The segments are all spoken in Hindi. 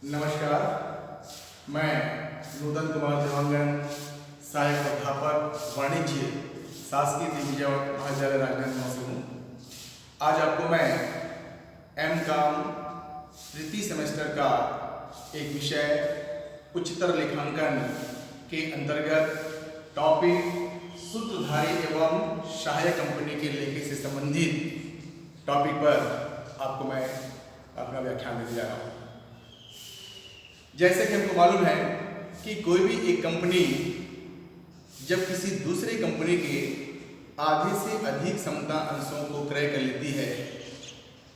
नमस्कार, मैं नूतन कुमार देवांगन, सहायक अध्यापक वाणिज्य शासकीय दिग्विजय महाविद्यालय राजनांदगांव से हूँ। आज आपको मैं एम.कॉम तृतीय सेमेस्टर का एक विषय उच्चतर लेखांकन के अंतर्गत टॉपिक सूत्रधारी एवं सहायक कंपनी के लेखे से संबंधित टॉपिक पर आपको मैं अपना व्याख्यान देने जा रहा हूँ। जैसे कि हमको मालूम है कि कोई भी एक कंपनी जब किसी दूसरी कंपनी के आधे से अधिक समता अंशों को क्रय कर लेती है,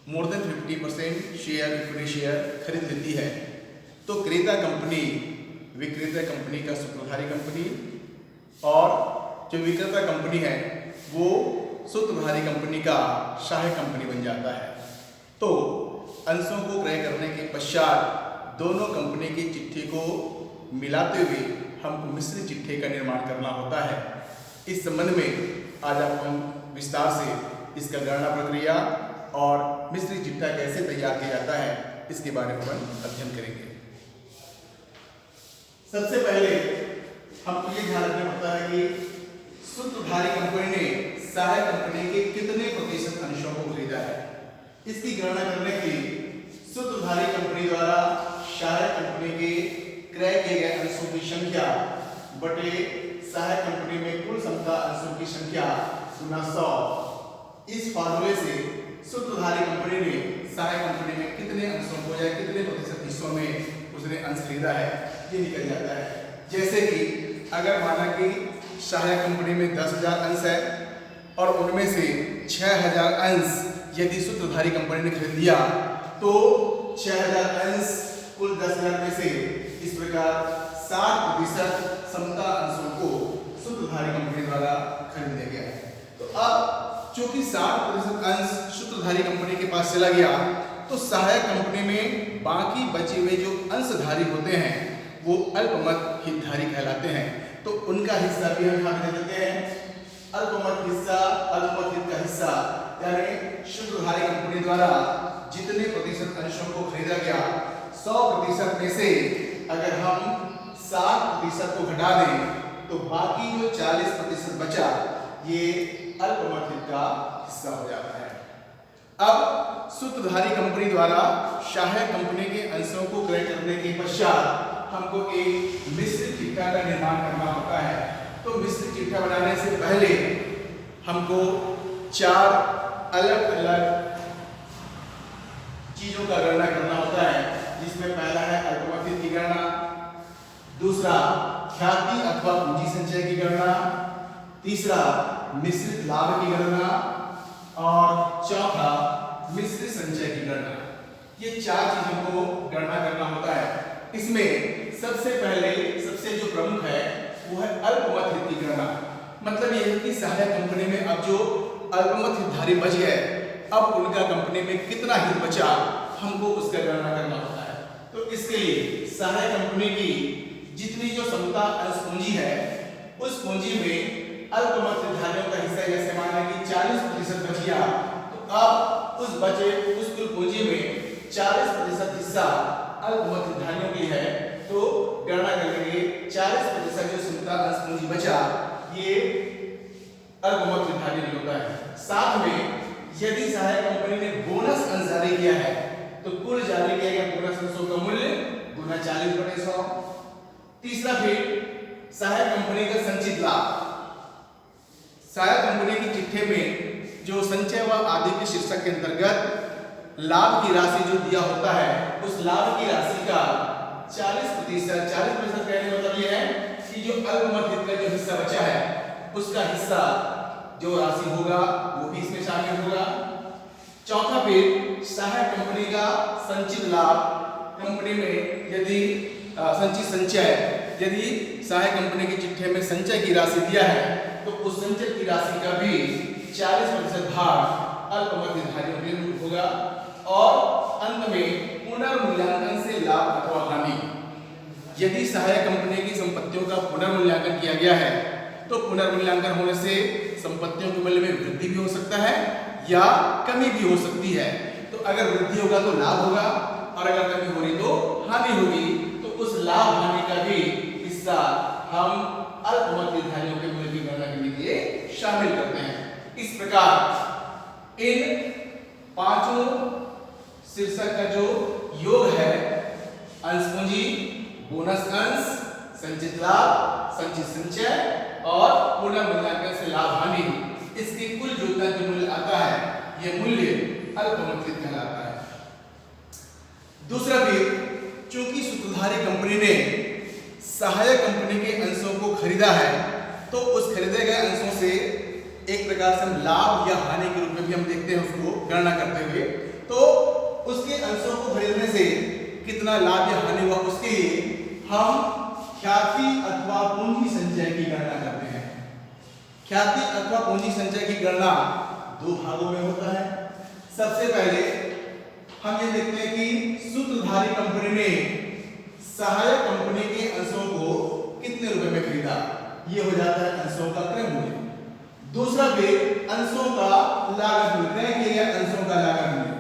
more than 50% share equity share खरीद लेती है, तो क्रेता कंपनी विक्रेता कंपनी का सूत्रधारी कंपनी और जो विक्रेता कंपनी है वो सूत्रधारी कंपनी का सहायक कंपनी बन जाता है। तो अंशों को क्रय करने के पश्चात दोनों कंपनी की चिट्ठी को मिलाते हुए हमको मिश्रित चिट्ठी का निर्माण करना होता है। इस संबंध में आज आपको हम विस्तार से इसका गणना प्रक्रिया और मिश्रित चिट्ठा कैसे तैयार किया जाता है इसके बारे में हम अध्ययन करेंगे। सबसे पहले हमको ये ध्यान रखना पड़ता है कि सूत्रधारी कंपनी ने सहायक कंपनी के कितने प्रतिशत अंशों को खरीदा है। इसकी गणना करने के लिए सूत्रधारी कंपनी द्वारा सहायक कंपनी के क्रय किए गए अंशों की संख्या बटे सहायक कंपनी में कुल समता अंशों की संख्या गुना 100, इस फार्मूले से सूत्रधारी कंपनी ने सहायक कंपनी में कितने अंशों को या कितने प्रतिशत हिस्सों में उसने अंश खरीदा है ये निकल जाता है। जैसे कि अगर माना कि सहायक कंपनी में 10,000 अंश है और उनमें से 6,000 अंश यदि सूत्रधारी कंपनी ने खरीद लिया तो 6,000 अंश कुल 10,000 में से इस प्रकार 60% समता अंशों को सूत्रधारी कंपनी द्वारा खरीद लिया गया है। तो अब चूंकि 60% अंश सूत्रधारी कंपनी के पास चला गया तो सहायक कंपनी में बाकी बचे हुए जो अंशधारी होते हैं वो अल्पमत हितधारी कहलाते हैं। तो उनका हिस्सा भी हम यहाँ दे देते हैं। अल्पमत हिस्सा, अल्पमत हित का हिस्सा यानी सूत्रधारी कंपनी द्वारा जितने प्रतिशत अंशों को खरीदा गया 100% में से अगर हम 60% को घटा दें तो बाकी जो 40% बचा ये अल्पमत हित का हिस्सा हो जाता है। अब सूत्रधारी कंपनी द्वारा सहायक कंपनी के अंशों को क्रय करने के पश्चात हमको एक मिश्रित चिट्ठा का निर्माण करना होता है। तो मिश्रित चिट्ठा बनाने से पहले हमको 4 अलग-अलग चीजों का गणना करना होता है, जिसमें पहला है अल्पमत हित की गणना, दूसरा ख्याति अथवा पूंजी संचय की गणना, तीसरा मिश्रित लाभ की गणना और चौथा मिश्रित संचय की गणना। ये 4 चीजों को गणना करना होता है। इसमें सबसे पहले सबसे जो प्रमुख है वो है अल्पमत हित की गणना। मतलब ये है कि सहायक कंपनी में अब जो अल्पमत हितधारी बच गए अब उनका कंपनी में कितना हित बचा हमको उसका गणना करना होता है। तो इसके लिए सहायक कंपनी की जितनी जो समता अंश पूंजी है उस पूंजी में अल्पमत हितधारियों का हिस्सा जैसे मान लें कि 40% बच गया तो अब उस कुल पूंजी में 40% हिस्सा अल्पमत हितधारियों की है। तो गणना करके 40% जो समता अंश पूंजी बचा ये अल्पमत हितधारी होता है। साथ में यदि सहायक कंपनी ने बोनस अंश जारी किया है तो कुल जारी किया गया बोनस अंशों का मूल्य गुना 40/100। तीसरा फिर सहायक कंपनी का संचित लाभ, सहायक कंपनी की चिट्ठी में जो संचय व आदि के शीर्षक के अंतर्गत लाभ की राशि जो दिया होता है उस लाभ की राशि का 40% कहने मतलब ये है कि जो अल्पमत हित का जो हिस्सा बचा है उसका हिस्सा जो राशि होगा वो भी इसमें शामिल होगा। चौथा फिर सहायक कंपनी का संचित लाभ, कंपनी में यदि संचित संचय यदि सहायक कंपनी की चिट्ठी में संचय की राशि दिया है तो उस संचय की राशि का भी 40% भाग अल्पमत हितधारियों के होगा। और अंत में पुनर्मूल्यांकन से लाभ अथवा हानि, यदि सहायक कंपनी की संपत्तियों का पुनर्मूल्यांकन किया गया है तो पुनर्मूल्यांकन होने से संपत्तियों के मूल्य में वृद्धि भी हो सकता है या कमी भी हो सकती है। तो अगर वृद्धि होगा तो लाभ होगा और अगर कमी हो रही तो हानि होगी। शीर्षक का जो योग है अंश पूंजी, बोनस अंश, संचित लाभ, संचित संचय और पुनर्मूल्यांकन से लाभ हानि, इसके कुल योगदान जो मूल्य आता है यह मूल्य अल्पमूल्यित कहलाता है। दूसरा फिर, चूंकि सूत्रधारी कंपनी ने सहायक कंपनी के अंशों को खरीदा है तो उस खरीदे गए अंशों से एक प्रकार से हम लाभ या हानि के रूप में भी हम देखते हैं उसको गणना करते हुए, तो उसके अंशों को खरीदने से कितना लाभ या हानि हुआ उसके लिए हम ख्याति अथवा पूंजी संचय की गणना करते हैं। ख्याति अथवा पूंजी संचय की गणना दो भागों में होता है। सबसे पहले हम ये देखते हैं कि सूत्रधारी कंपनी ने सहायक कंपनी के अंशों को कितने रुपए में खरीदा, ये हो जाता है अंशों का क्रय मूल्य। दूसरा फिर अंशों का लागत मूल्य, क्रय किए गए अंशों का लागत मूल्य।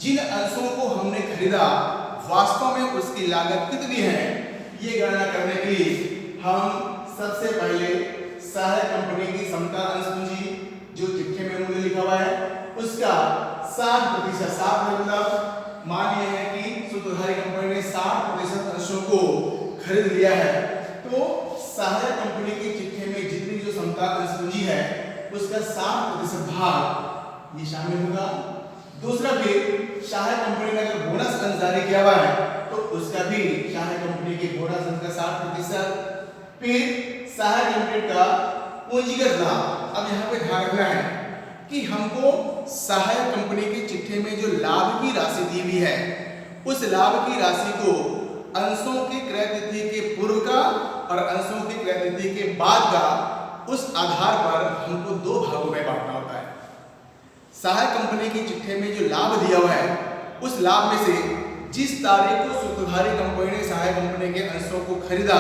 जिन अंशों को हमने खरीदा वास्तव में उसकी लागत कितनी है, ये गणना करने के लिए हम सबसे पहले सहायक कंपनी की समता अंश पूंजी जो चिट्ठी में मूल्य लिखा हुआ है उसका 60%, 60 मतलब मान लिया है कि सूत्रधारी कंपनी ने 60% अंशों को खरीद लिया है, तो सहायक कंपनी की चिट्ठी में जितनी जो समता अंश पूंजी है उसका 60% भाग ये शामिल होगा। दूसरा फिर सहायक कंपनी ने अगर बोनस अंश जारी किया हुआ है तो उसका भी सहायक कंपनी के बोनस अंश का 60%। फिर सहायक लिमिटेड का पूंजीगत लाभ। अब यहाँ पे ध्यान रखना है कि हमको सहायक कंपनी की चिट्ठी में जो लाभ की राशि दी हुई है उस लाभ की राशि को अंशों की क्रय तिथि के पूर्व का और अंशों की क्रय तिथि के बाद का उस आधार पर हमको दो भागों में बांटना होता है। सहायक कंपनी की चिट्ठी में जो लाभ दिया हुआ है उस लाभ में से जिस तारीख को सूत्रधारी कंपनी ने सहायक कंपनी के अंशों को खरीदा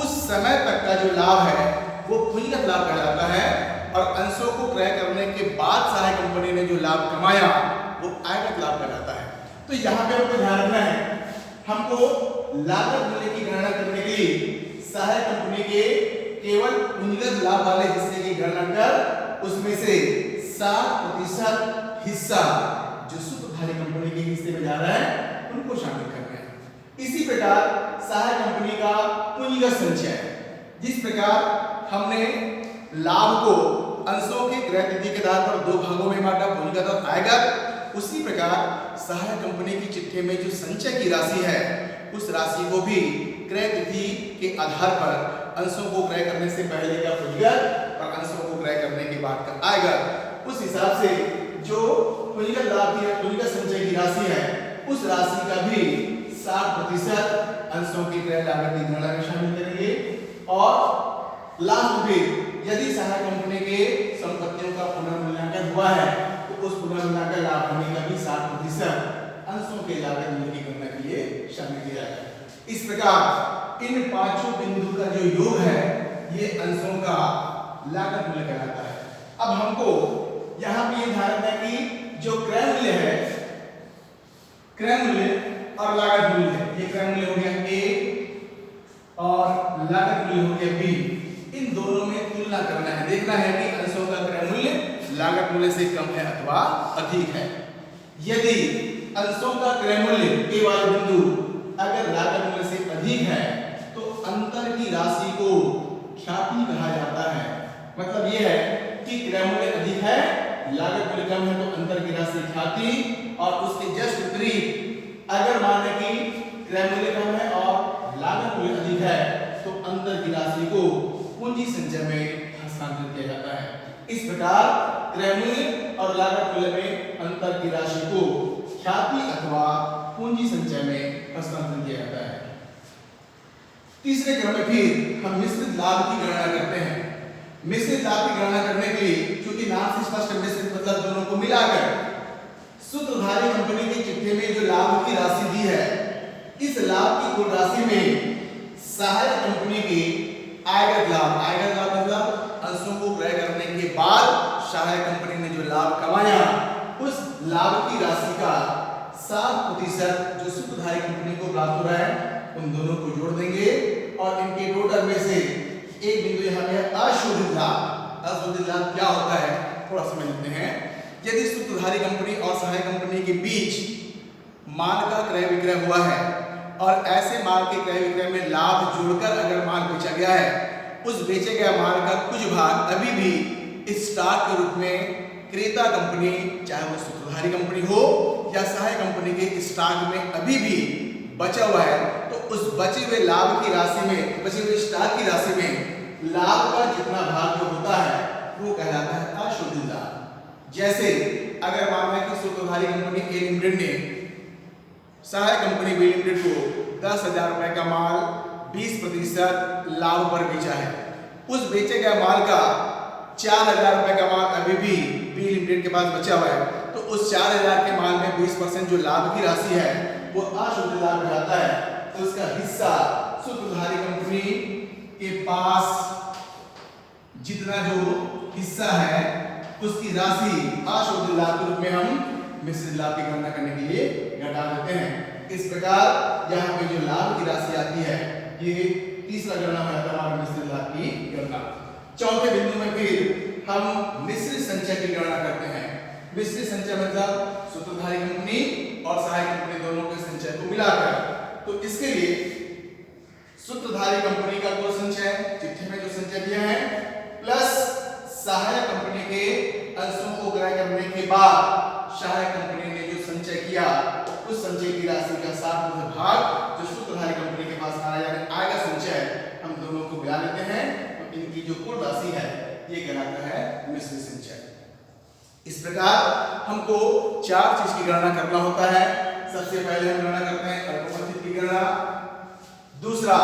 उस समय तक का जो लाभ है वो पूंजीगत लाभ कहलाता है और अंशों को क्रय करने के बाद सहायक कंपनी ने जो लाभ कमाया वो आयगत लाभ कहलाता है। तो यहाँ पे हमको ध्यान रखना है, हमको लागत मूल्य की गणना करने के लिए सहायक कंपनी के केवल पूंजीगत लाभ वाले हिस्से की गणना कर उसमें से 60% हिस्सा जो सूत्रधारी कंपनी के हिस्से में जा रहा है उनको शामिल करना है। इसी प्रकार सहायक कंपनी का पूंजीगत संचय, जिस प्रकार हमने लाभ को अंशों की क्रय तिथि के आधार पर दो भागों में बांटा, पूंजीगत और आयगत, उसी प्रकार सहायक कंपनी की चिट्ठी में जो संचय की राशि है उस राशि को भी क्रय तिथि के आधार पर अंशों को क्रय करने से पहले का पूंजीगत और अंशों को क्रय करने के बाद का आयगत, उस हिसाब से जो पूंजीगत लाभ की पूंजीगत संचय की राशि है उस राशि का भी 60% अंशों की क्रय लागत की गणना में शामिल करेंगे। और लास्ट में यदि सहायक कंपनी के संपत्तियों का पुनर्मूल्यांकन हुआ है तो उस पुनर्मूल्यांकन लाभ हानि का भी 60% अंशों के लागत मूल्य की गणना के लिए शामिल किया जाएगा। इस प्रकार इन पांचों बिंदु का जो योग है ये अंशों का लागत मूल्य कहलाता है। अब हमको यहाँ पे ये ध्यान रखना है कि जो क्रय मूल्य है, क्रय मूल्य और लागत मूल्य, ये क्रय मूल्य हो गया A और लागत मूल्य हो गया B, इन दोनों में तुलना करना है, देखना है कि अंशों का क्रय मूल्य लागत मूल्य से कम है अथवा अधिक है। यदि अंशों का क्रय मूल्य A वाले बिंदु अगर लागत मूल्य से अधिक है तो अंतर की राशि को ख्याति कहा जाता है। मतलब यह है कि क्रय मूल्य अधिक है, लागत मूल्य कम है तो अंतर की राशि ख्याति, और उसके जस्ट विपरीत अगर माने कि क्रय मूल्य कम है और लागत मूल्य अधिक है तो अंतर की राशि को पूंजी संचय में हस्तांतरित किया जाता है। इस प्रकार क्रय मूल्य और लागत मूल्य में अंतर की राशि को ख्याति अथवा पूंजी संचय में हस्तांतरित किया जाता है। तीसरे क्रम में फिर हम मिश्रित लाभ की गणना करते हैं। मिश्रित लाभ की गणना करने के लिए चूंकि नाम से स्पष्ट मिश्रित मतलब दोनों को मिलाकर, सूत्रधारी कंपनी की चिट्ठी में जो लाभ की राशि दी है इस लाभ की कुल राशि में सहायक कंपनी की आयगत लाभ मतलब अंशों को क्रय करने के बाद सहायक कंपनी ने जो लाभ कमाया उस लाभ की राशि का 60% जो सूत्रधारी कंपनी को प्राप्त हो रहा है उन दोनों को जोड़ देंगे और इनके टोटल में से एक बिंदु यहाँ पे अशोधित लाभ। अशोधित लाभ क्या होता है थोड़ा समझ लेते हैं। यदि सूत्रधारी कंपनी और सहायक कंपनी के बीच माल का क्रय विक्रय हुआ है और ऐसे माल के क्रय विक्रय में लाभ जोड़कर अगर माल बेचा गया है, उस बेचे गए माल का कुछ भाग अभी भी स्टॉक के रूप में क्रेता कंपनी, चाहे वो सूत्रधारी कंपनी हो या सहायक कंपनी के स्टॉक में अभी भी बचा हुआ है, तो उस बचे हुए लाभ की राशि में, बचे हुए स्टॉक की राशि में लाभ का जितना भाग जो होता है वो कहलाता है अशुद्ध लाभ। जैसे अगर माना कि सूत्रधारी कंपनी ए लिमिटेड ने सहायक कंपनी बी लिमिटेड को 10,000 रुपए का माल 20% लाभ पर बेचा है, उस बेचे गए माल का 4,000 रुपए का माल अभी भी बी लिमिटेड के पास बचा हुआ है, तो उस 4,000 के माल में 20% जो लाभ की राशि है वो अशुद्ध लाभ हो जाता है। तो उसका हिस्सा सूत्रधारी कंपनी के पास जितना जो हिस्सा है उसकी राशि अशुद्ध लाभ के रूप में हम मिश्रित लाभ की गणना करने के लिए घटा देते हैं। इस प्रकार यहाँ पे जो लाभ की राशि आती है ये तीसरा गणना हो जाता है हमारा मिश्रित लाभ की गणना। चौथे बिंदु में फिर हम मिश्रित संचय की गणना करते हैं। मिश्रित संचय मतलब सूत्रधारी कंपनी और सहायक कंपनी दोनों के संचय को मिलाकर। तो इसके लिए सूत्रधारी कंपनी का कुल संचय चिट्ठी में जो संचय दिया है प्लस सहायक कंपनी के अंशों को क्रय करने के बाद सहायक कंपनी ने जो संचय किया उस संचय की राशि का 60% भाग जो सूत्रधारी कंपनी के पास आएगा संचय, हम दोनों को मिला लेते हैं तो इनकी जो कुल राशि है ये कहलाता है मिश्रित संचय। इस प्रकार हमको 4 चीज की गणना करना होता है। सबसे पहले हम गणना करते हैं अल्पमथित की गणना, दूसरा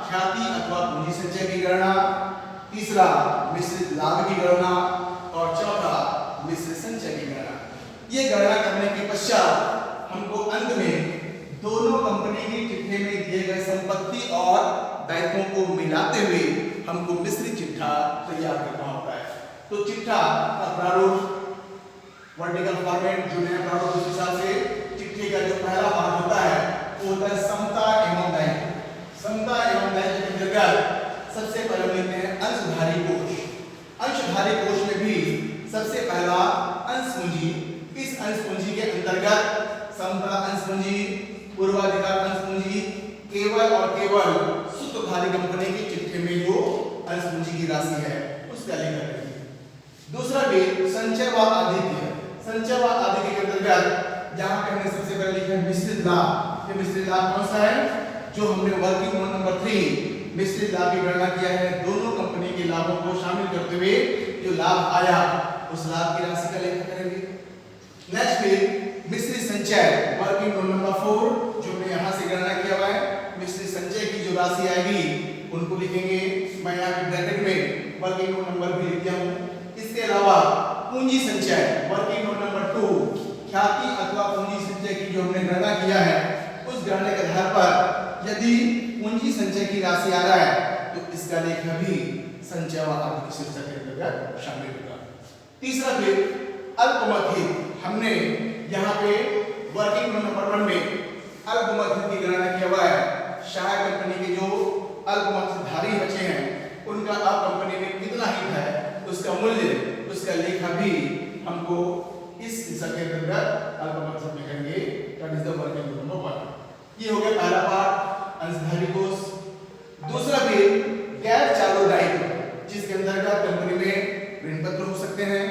ख्याति अथवा पूंजी संचय की गणना, तीसरा मिश्रित लाभ की गणना और चौथा मिश्रित संचय की गणना। ये गणना करने के पश्चात हमको अंत में दोनों कंपनी की चिट्ठे में दिए गए संपत्ति और दायित्वों को मिलाते हुए हमको मिश्रित चिट्ठा तैयार करना होता है। तो चिट्ठा का प्रारूप वर्टिकल फॉर्मेट जो नया प्रारूप उस हिसाब से चिट्ठी का जो पहला भाग होता है वो होता है समता एवं दायित्व। समता एवं दायित्व के अंतर्गत सबसे पहले लेते हैं अंशधारी कोष। अंशधारी कोष में भी सबसे पहला अंश पूंजी, इस अंश पूंजी के अंतर्गत समता अंश पूंजी, पूर्वाधिकार अंश पूंजी, केवल और केवल सूत्रधारी कंपनी की चिट्ठी में जो अंश पूंजी की राशि है उसका लेखा करेंगे। दूसरा भी संचय व आधिक्य। संचय व आधिक्य के अंतर्गत यहाँ पे हमने सबसे पहले लिखा है मिश्रित लाभ। ये मिश्रित लाभ कौन सा है? जो हमने वर्किंग नोट नंबर 3 मिश्रित लाभ की गणना किया है, दोनों कंपनी के लाभों को शामिल करते हुए जो लाभ आया उस लाभ की राशि का लेखा करेंगे। नेक्स्ट फिर मिश्रित संचय वर्किंग नोट नंबर 4 जो हमने यहाँ से गणना किया हुआ है, मिश्रित संचय की जो राशि आएगी उनको लिखेंगे। मैं यहाँ पे ब्रैकेट में वर्किंग नोट नंबर भी लिख दिया हूँ। इसके अलावा पूंजी संचय वर्किंग नोट नंबर 2 ख्याति अथवा पूंजी संचय की जो हमने गणना किया है उस गणना के आधार पर यदि पूंजी संचय की राशि आ रहा है तो इसका लेखा भी संचय व आधिक्य शीर्षक के अंतर्गत शामिल होगा। तीसरा फिर अल्पमथित, हमने यहाँ पे वर्किंग नोट नंबर 1 में अल्पमथित की गणना किया हुआ है। सहायक कंपनी के जो अल्पमथित धारी बचे हैं उनका अब कंपनी में कितना हित है उसका मूल्य, उसका लेखा भी हमको इस शीर्षक के अंतर्गत अल्पमथित में करेंगे। That is the working note number 1। ये हो गया पहला पार्ट अंशधारी कोष। दूसरा फिर गैर चालू दायित्व जिसके अंतर्गत कंपनी में ऋण पत्र हो सकते हैं,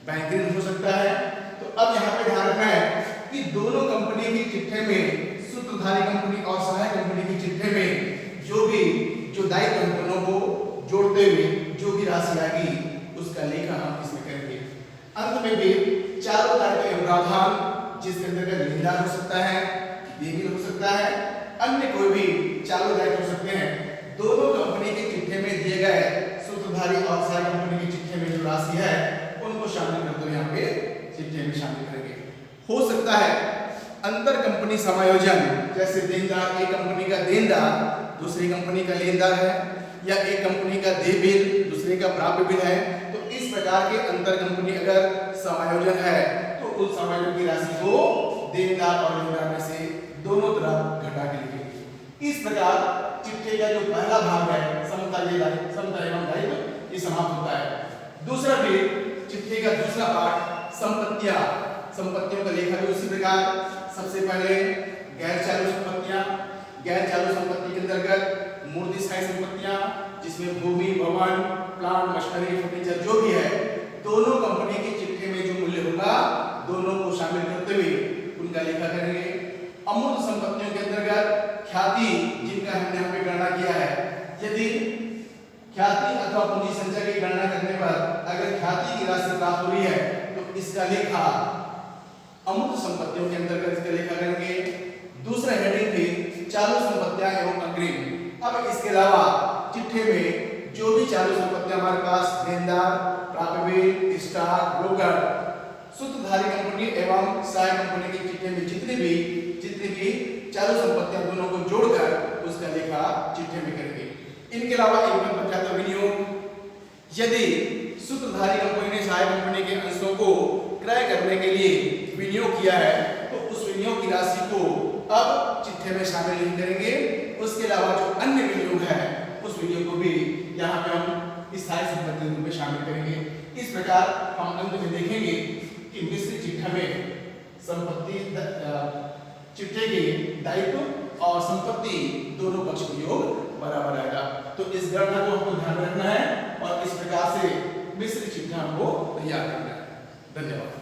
बैंक ऋण हो सकता है। तो अब यहाँ पे ध्यान रखना है कि दोनों कंपनी की चिट्ठे में, सूत्रधारी कंपनी और सहायक कंपनी की चिट्ठे में जो दायित्व हम दोनों को जोड़ते हुए जो भी राशि आएगी उसका लेखा हम इसमें करेंगे। अंत में भी चारों दायित्व के प्रावधान जिसके अंतर्गत लेनदार हो सकता है, देवी हो सकता है, अन्य कोई भी चालू दायित्व हो सकते हैं। दोनों कंपनी के चिट्ठे में दिए गए सूत्रधारी और सहायक कंपनी की चिट्ठे में जो राशि है उनको शामिल करते हुए यहाँ पे चिट्ठे में शामिल करेंगे। हो सकता है अंतर कंपनी समायोजन, जैसे देनदार एक कंपनी का देनदार दूसरी कंपनी का लेनदार है या एक कंपनी का देय बिल दूसरे का प्राप्य बिल है, तो इस प्रकार के अंतर कंपनी अगर समायोजन है तो उस समायोजन की राशि को देनदार और लेनदार में से दोनों तरफ घटा के लिखेंगे। इस प्रकार चिट्ठे का जो पहला भाग है समता एवं दायित्व ये समाप्त होता है। दूसरा फिर चिट्ठे का दूसरा पार्ट संपत्तियों का लेखा भी उसी प्रकार सबसे पहले गैर चालू संपत्तियां। गैर चालू संपत्ति के अंतर्गत मूर्तिशाही संपत्तियां, जिसमें भूमि, भवन, प्लांट, मशीनरी, फर्नीचर जो भी है, दोनों कंपनी की चिट्ठी में जो मूल्य होगा दोनों को शामिल करते हुए उनका लेखा करेंगे। अमूर्त संपत्तियों के अंतर्गत ख्याति, जिनका हमने यहाँ पे गणना किया है, यदि ख्याति अथवा पूंजी संचय की गणना करने पर अगर ख्याति की राशि प्राप्त हुई है तो इसका लेखा अमूर्त संपत्तियों के अंतर्गत इसका लेखा करेंगे। दूसरा हेडिंग थी चालू संपत्तियां एवं अग्रिम। अब इसके अलावा चिट्ठे में जो भी चालू संपत्तियां हमारे पास देनदार, प्राप्य, स्टॉक, ब्रोकर, सूत्रधारी कंपनी एवं सहायक कंपनी की चिट्ठे में जितनी भी चालू संपत्तियां दोनों को जोड़कर उसका लेखा चिट्ठे में करेंगे। इनके अलावा एक नंबर बच जाता विनियोग। यदि सूत्रधारी कंपनी ने सहायक कंपनी के अंशों को क्रय करने के लिए विनियोग किया है तो उस विनियोग की राशि को अब चिट्ठे में शामिल नहीं करेंगे। उसके अलावा जो अन्य विनियोग है उस विनियोग को भी यहाँ पे हम स्थायी संपत्ति रूप में शामिल करेंगे। इस प्रकार हम अंत में देखेंगे कि मिश्रित चिट्ठा में संपत्ति चिट्ठे के दायित्व और संपत्ति दोनों पक्ष का योग बराबर आएगा। तो इस गणना को हमको ध्यान रखना है और इस प्रकार से मिश्रित चिट्ठा हमको तैयार करना है। धन्यवाद।